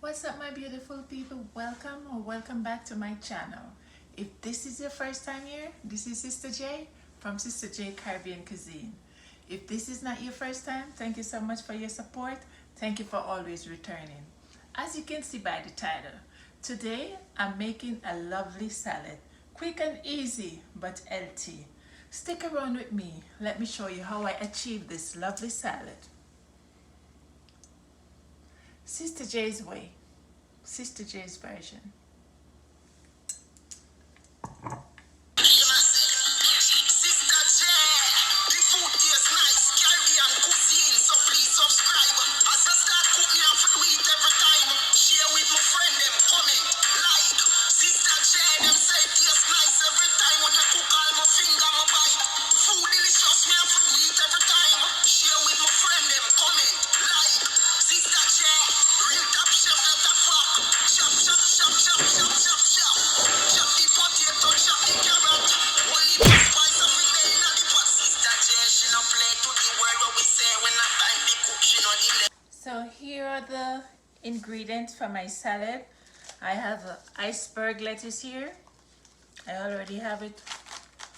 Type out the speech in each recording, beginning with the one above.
What's up, my beautiful people? Welcome or welcome back to my channel. If this is your first time here, this is Sister J from Sister J Caribbean Cuisine. If this is not your first time, thank you so much for your support. Thank you for always returning. As you can see by the title, today I'm making a lovely salad. Quick and easy, but healthy. Stick around with me. Let me show you how I achieve this lovely salad. Sister J's way. Sister J's version. So here are the ingredients for my salad. I have iceberg lettuce here. I already have it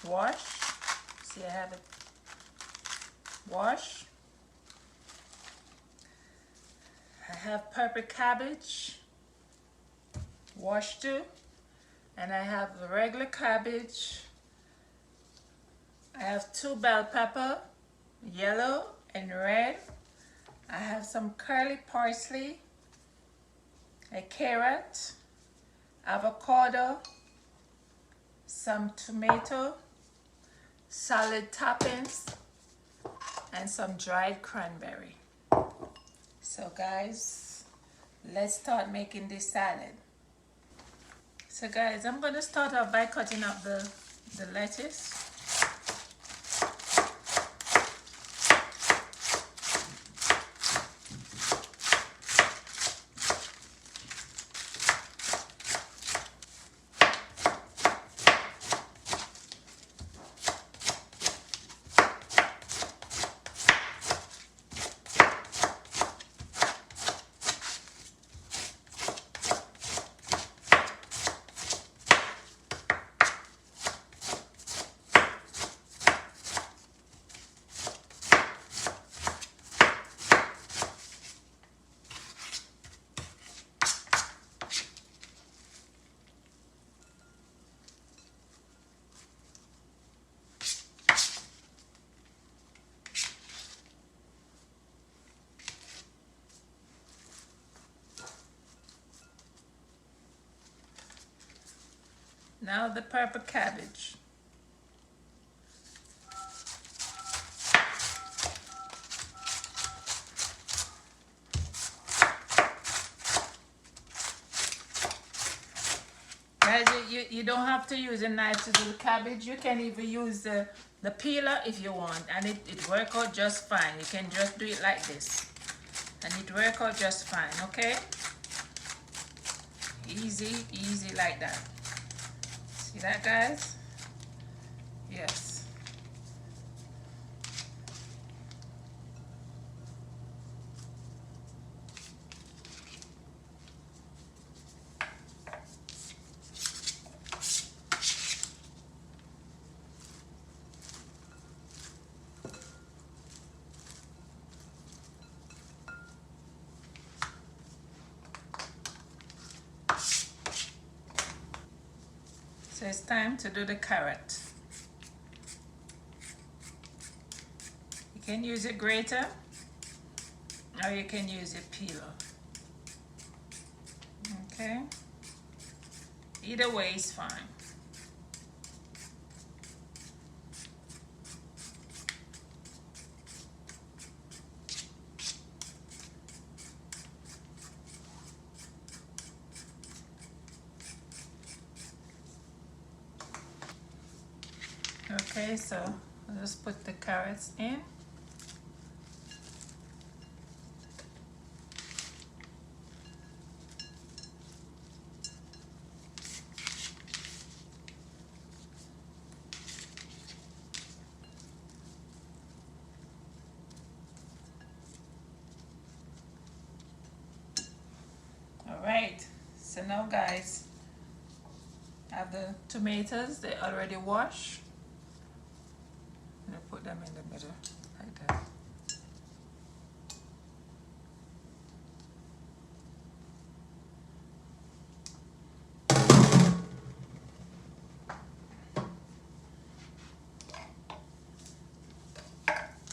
washed. See, I have it washed. I have purple cabbage, washed too. And I have the regular cabbage. I have 2 bell pepper, yellow and red. I have some curly parsley, a carrot, avocado, some tomato, salad toppings, and some dried cranberry. So guys, let's start making this salad. So guys, I'm going to start off by cutting up the lettuce. Now the purple cabbage. Guys, you don't have to use a knife to do the cabbage. You can even use the peeler if you want, and it works out just fine. You can just do it like this and it works out just fine, okay? Easy like that. See that, guys? Yes. So it's time to do the carrot. You can use a grater or you can use a peeler. Okay? Either way is fine. Okay, so I'll just put the carrots in. So now guys, I have the tomatoes, they already washed. I'm gonna put them in the middle like that.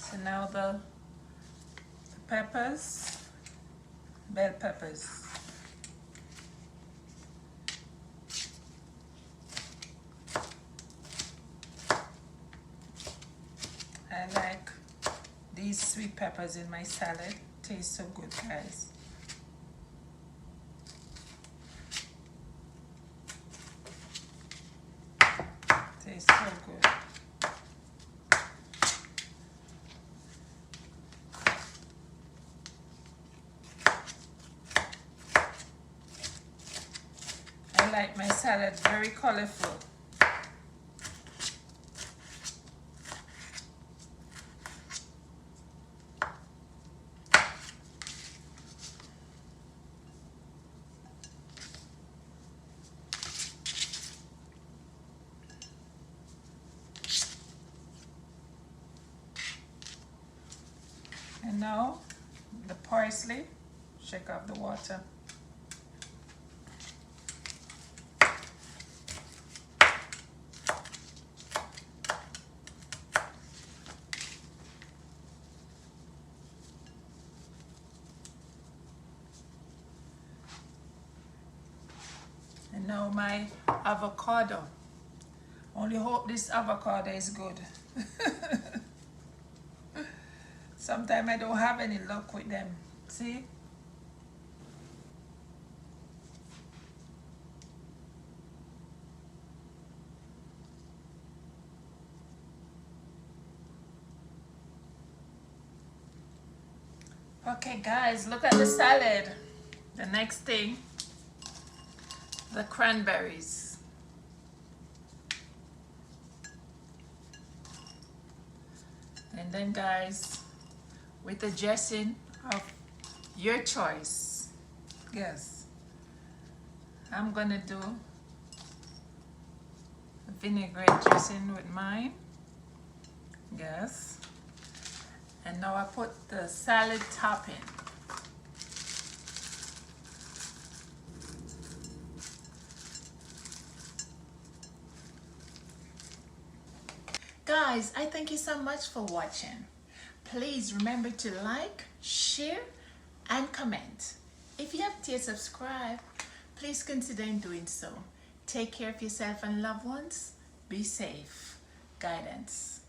So now the peppers, bell peppers. I like these sweet peppers in my salad. Tastes so good, guys. Tastes so good. I like my salad very colorful. And now the parsley, shake off the water. And now my avocado. Only hope this avocado is good. Sometimes I don't have any luck with them. See? Okay guys, look at the salad. The next thing, the cranberries. And then guys, with the dressing of your choice. Yes. I'm gonna do vinaigrette dressing with mine. Yes. And now I put the salad topping. Guys, I thank you so much for watching. Please remember to like, share, and comment. If you haven't yet subscribed, please consider doing so. Take care of yourself and loved ones. Be safe. Guidance.